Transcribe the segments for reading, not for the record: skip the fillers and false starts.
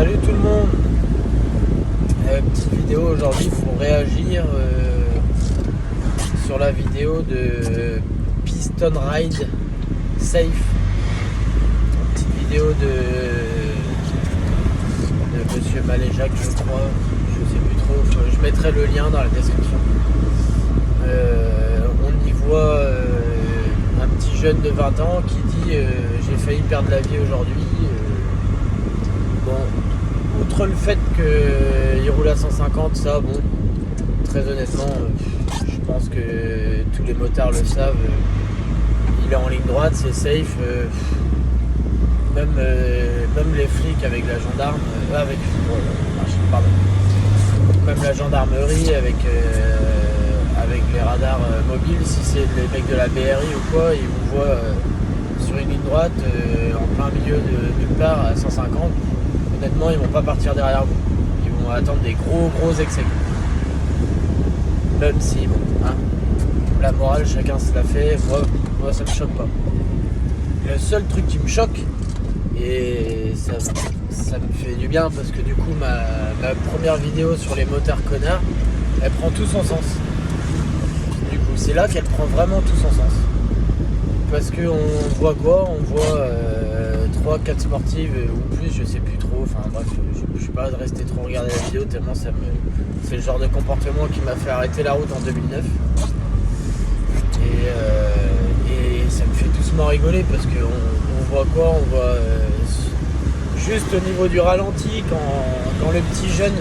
Salut tout le monde. Petite vidéo aujourd'hui pour réagir sur la vidéo de Piston Ride Safe. Petite vidéo de Monsieur Maléjac, je crois. Je sais plus trop. Je mettrai le lien dans la description. On y voit un petit jeune de 20 ans qui dit j'ai failli perdre la vie aujourd'hui. Bon, outre le fait qu'il roule à 150, ça, bon, très honnêtement, je pense que tous les motards le savent. Il est en ligne droite, c'est safe. Même les flics avec la gendarme, même la gendarmerie avec les radars mobiles, si c'est les mecs de la BRI ou quoi, ils vous voient sur une ligne droite en plein milieu de nulle part à 150. Honnêtement, ils vont pas partir derrière vous. Ils vont attendre des gros excès. Même si, bon, hein, la morale, chacun se la fait. Moi, ça me choque pas. Le seul truc qui me choque, et ça me fait du bien parce que du coup, ma première vidéo sur les motards connards, elle prend tout son sens. Du coup, c'est là qu'elle prend vraiment tout son sens. Parce qu'on voit quoi? On voit 3-4 sportives ou plus, je sais plus trop. Enfin bref, je suis pas resté trop regarder la vidéo tellement c'est le genre de comportement qui m'a fait arrêter la route en 2009. Et ça me fait doucement rigoler parce qu'on voit quoi? On voit juste au niveau du ralenti quand le petit jeune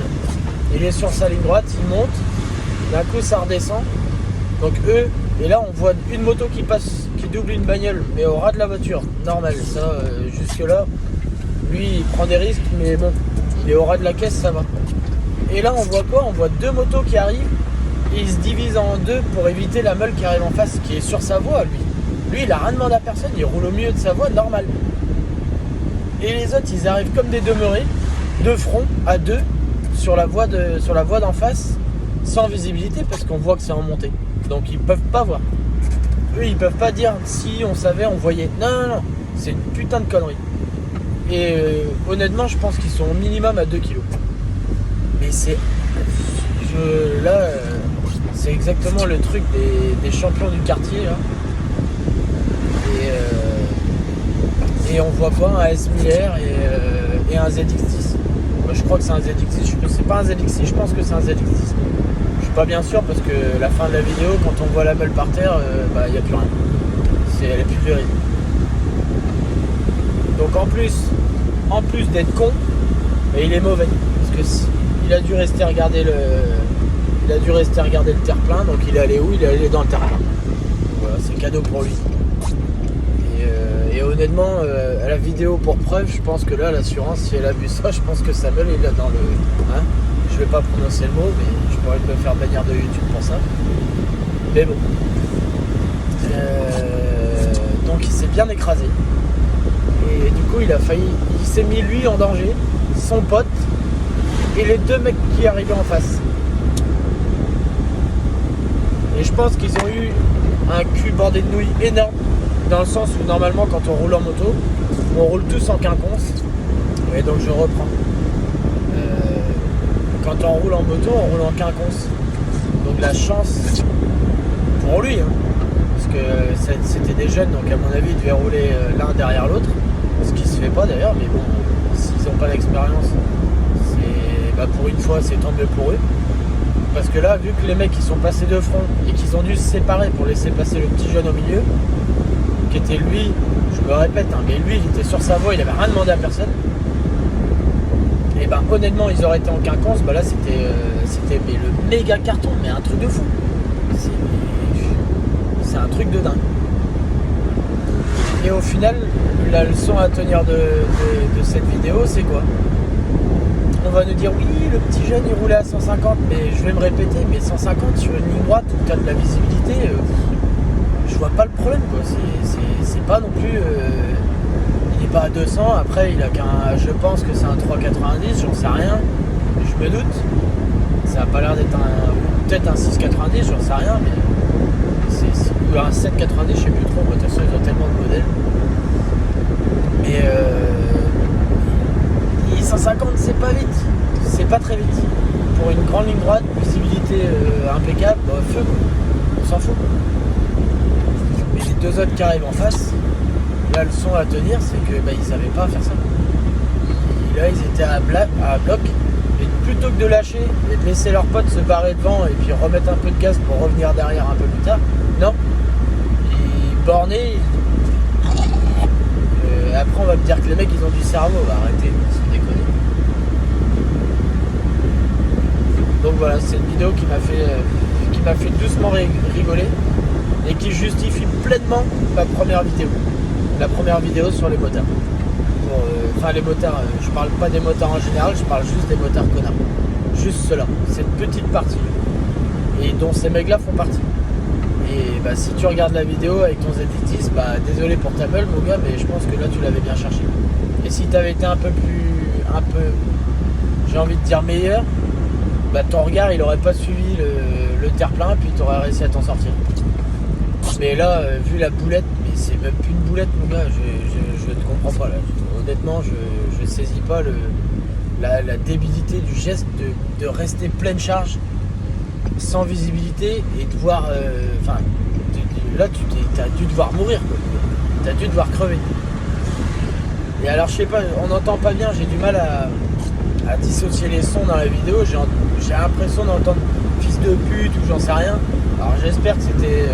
il est sur sa ligne droite, il monte, d'un coup ça redescend. Donc eux, et là on voit une moto qui passe, qui double une bagnole, mais au ras de la voiture, normal, ça, jusque là, lui il prend des risques, mais bon, il est au ras de la caisse, ça va. Et là on voit quoi? On voit deux motos qui arrivent, et ils se divisent en deux pour éviter la meule qui arrive en face, qui est sur sa voie, lui. Lui il a rien demandé à personne, il roule au milieu de sa voie, normal. Et les autres, ils arrivent comme des demeurés, de front, à deux, sur la voie d'en face, sans visibilité, parce qu'on voit que c'est en montée. Donc ils peuvent pas voir. Eux ils peuvent pas dire si on savait, on voyait. Non, c'est une putain de connerie. Et honnêtement je pense qu'ils sont au minimum à 2 kilos. Mais c'est exactement le truc des champions du quartier là. Et on voit quoi? Un S Miller et un ZX10. Moi, je crois que c'est un ZX10. C'est pas un ZX6, je pense que c'est un ZX10. Je suis pas bien sûr parce que la fin de la vidéo, quand on voit la meule par terre, il n'y a plus rien. Elle est plus véridique. Donc en plus d'être con, il est mauvais. Parce que il a dû rester regarder le terre-plein, donc il est allé où? Il est allé dans le terre-plein. Voilà, c'est cadeau pour lui. Et honnêtement, à la vidéo pour preuve, je pense que là, l'assurance, si elle a vu ça, je pense que Samuel est là dans le... Hein, je vais pas prononcer le mot, mais je pourrais me faire bannir de YouTube pour ça. Mais bon. Donc il s'est bien écrasé. Et du coup, il s'est mis lui en danger, son pote, et les deux mecs qui arrivaient en face. Et je pense qu'ils ont eu un cul bordé de nouilles énorme, dans le sens où normalement quand on roule en moto, on roule tous en quinconce. Et donc je reprends. Quand on roule en moto, on roule en quinconce. Donc la chance pour lui, hein, parce que c'était des jeunes, donc à mon avis ils devaient rouler l'un derrière l'autre, ce qui se fait pas d'ailleurs, mais bon, s'ils n'ont pas l'expérience, pour une fois c'est tant mieux pour eux. Parce que là, vu que les mecs ils sont passés de front et qu'ils ont dû se séparer pour laisser passer le petit jeune au milieu, qui était lui, je me répète, hein, mais lui il était sur sa voie, il avait rien demandé à personne. Et honnêtement ils auraient été en quinconce, là c'était mais le méga carton, mais un truc de fou. C'est un truc de dingue. Et au final, la leçon à tenir de cette vidéo, c'est quoi? On va nous dire oui, le petit jeune il roulait à 150, mais je vais me répéter, mais 150 sur une ligne droite où tu as de la visibilité, je vois pas le problème quoi. C'est pas non plus. Il est pas à 200, après il a je pense que c'est un 3,90, j'en sais rien, je me doute. Ça a pas l'air d'être peut-être un 6,90, j'en sais rien, mais ou un 7,90, je sais plus trop, de toute façon ils ont tellement de modèles. Mais 150 c'est pas vite, c'est pas très vite. Pour une grande ligne droite, visibilité impeccable, feu, on s'en fout. Mais les deux autres qui arrivent en face, la leçon à tenir, c'est que ils savaient pas faire ça. Là, ils étaient à bloc, et plutôt que de lâcher et de laisser leurs potes se barrer devant et puis remettre un peu de gaz pour revenir derrière un peu plus tard, non, ils bornaient. Après, on va me dire que les mecs, ils ont du cerveau. Arrêtez, c'est déconner. Donc voilà, c'est une vidéo qui m'a fait doucement rigoler et qui justifie pleinement ma première vidéo. La première vidéo sur les motards. Enfin, les motards, je parle pas des motards en général, je parle juste des motards connards. Juste ceux-là, cette petite partie. Et dont ces mecs-là font partie. Et si tu regardes la vidéo avec ton ZX10, désolé pour ta meule mon gars, mais je pense que là tu l'avais bien cherché. Et si tu avais été un peu, j'ai envie de dire meilleur, ton regard il aurait pas suivi le terre-plein, puis tu aurais réussi à t'en sortir. Mais là, vu la boulette, mais c'est même plus une boulette mon gars, je ne comprends pas là. Honnêtement, je saisis pas la débilité du geste de rester pleine charge sans visibilité et de voir là tu as dû devoir mourir quoi. T'as dû devoir crever. Et alors je sais pas, on n'entend pas bien, j'ai du mal à dissocier les sons dans la vidéo, j'ai l'impression d'entendre fils de pute ou j'en sais rien. Alors j'espère que c'était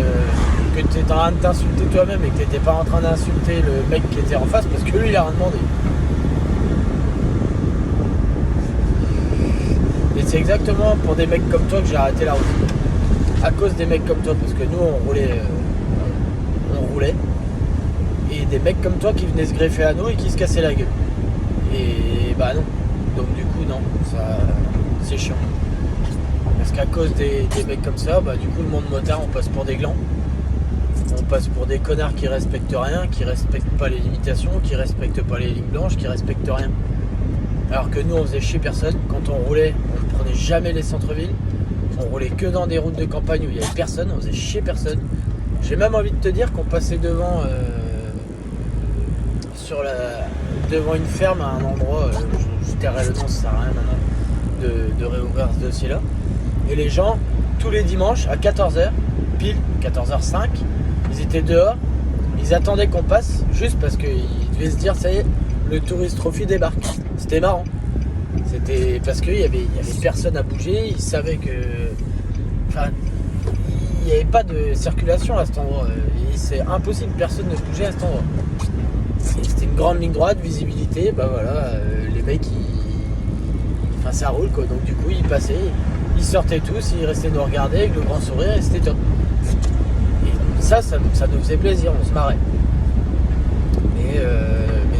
que tu étais en train de t'insulter toi-même et que t'étais pas en train d'insulter le mec qui était en face parce que lui il a rien demandé. Et c'est exactement pour des mecs comme toi que j'ai arrêté la route. À cause des mecs comme toi, parce que nous on roulait. Et des mecs comme toi qui venaient se greffer à nous et qui se cassaient la gueule. Et non. Donc du coup non, ça c'est chiant. Parce qu'à cause des mecs comme ça, du coup le monde motard on passe pour des glands. On passe pour des connards qui respectent rien, qui respectent pas les limitations, qui respectent pas les lignes blanches, qui respectent rien. Alors que nous on faisait chier personne, quand on roulait on ne prenait jamais les centres-villes, on roulait que dans des routes de campagne où il n'y avait personne, on faisait chier personne. J'ai même envie de te dire qu'on passait devant devant une ferme à un endroit, je tairai le nom, ça sert à rien maintenant de réouvrir ce dossier là. Et les gens, tous les dimanches à 14h, pile 14h05, ils étaient dehors, ils attendaient qu'on passe, juste parce qu'ils devaient se dire ça y est, le Tourist Trophy débarque. C'était marrant. C'était parce qu'il y avait personne à bouger, ils savaient que. Enfin, il n'y avait pas de circulation à cet endroit. Et c'est impossible, personne ne bougeait à cet endroit. Et c'était une grande ligne droite, visibilité, les mecs enfin ça roule quoi. Donc du coup ils passaient, ils sortaient tous, ils restaient nous regarder avec le grand sourire et c'était top. Et ça nous faisait plaisir, on se marrait. Mais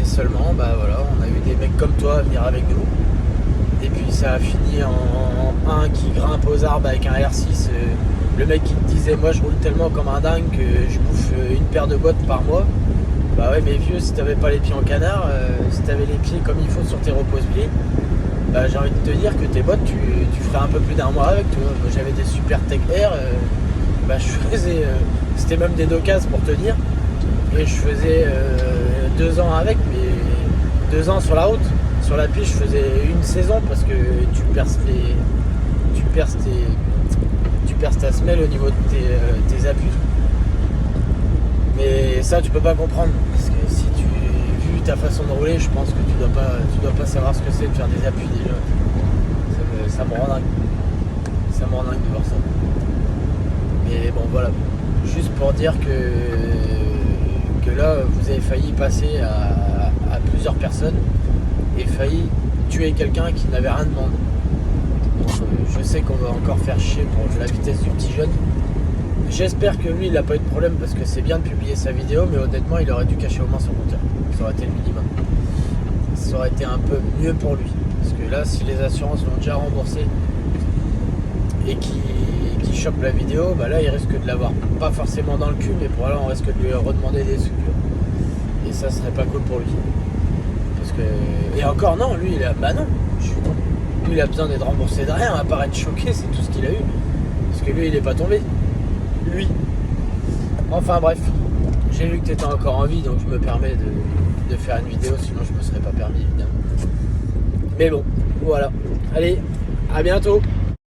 seulement, on a eu des mecs comme toi à venir avec nous. Et puis ça a fini en un qui grimpe aux arbres avec un R6. Le mec qui te disait, moi je roule tellement comme un dingue que je bouffe une paire de bottes par mois. Bah ouais, mais vieux, si t'avais pas les pieds en canard, si t'avais les pieds comme il faut sur tes repose-pieds, j'ai envie de te dire que tes bottes, tu ferais un peu plus d'un mois avec. Tu vois. Moi j'avais des super Tech Air, je faisais, c'était même des Docas pour te dire. Et je faisais 2 ans avec, mais 2 ans sur la route. Sur la piste, je faisais une saison parce que tu perces ta semelle au niveau de tes appuis. Mais ça, tu peux pas comprendre. Parce que si vu ta façon de rouler, je pense que tu dois pas savoir ce que c'est de faire des appuis déjà. Ça me rend dingue. Ça me rend dingue de voir ça. Mais bon, voilà. Juste pour dire que là, vous avez failli passer à plusieurs personnes et failli tuer quelqu'un qui n'avait rien demandé. Donc, je sais qu'on va encore faire chier pour la vitesse du petit jeune. J'espère que lui, il n'a pas eu de problème parce que c'est bien de publier sa vidéo, mais honnêtement, il aurait dû cacher au moins son compteur. Ça aurait été le minimum. Ça aurait été un peu mieux pour lui. Parce que là, si les assurances l'ont déjà remboursé et qu'il chope la vidéo, là, il risque de l'avoir pas forcément dans le cul, mais pour là, on risque de lui redemander des sous. Et ça serait pas cool pour lui. Parce que... Et encore, non, lui, il a... non, je suis con. Lui, il a besoin d'être remboursé de rien, à part être choqué, c'est tout ce qu'il a eu. Parce que lui, il est pas tombé. Lui. Enfin bref, j'ai vu que tu étais encore en vie, donc je me permets de faire une vidéo, sinon je me serais pas permis évidemment. Mais bon, voilà. Allez, à bientôt.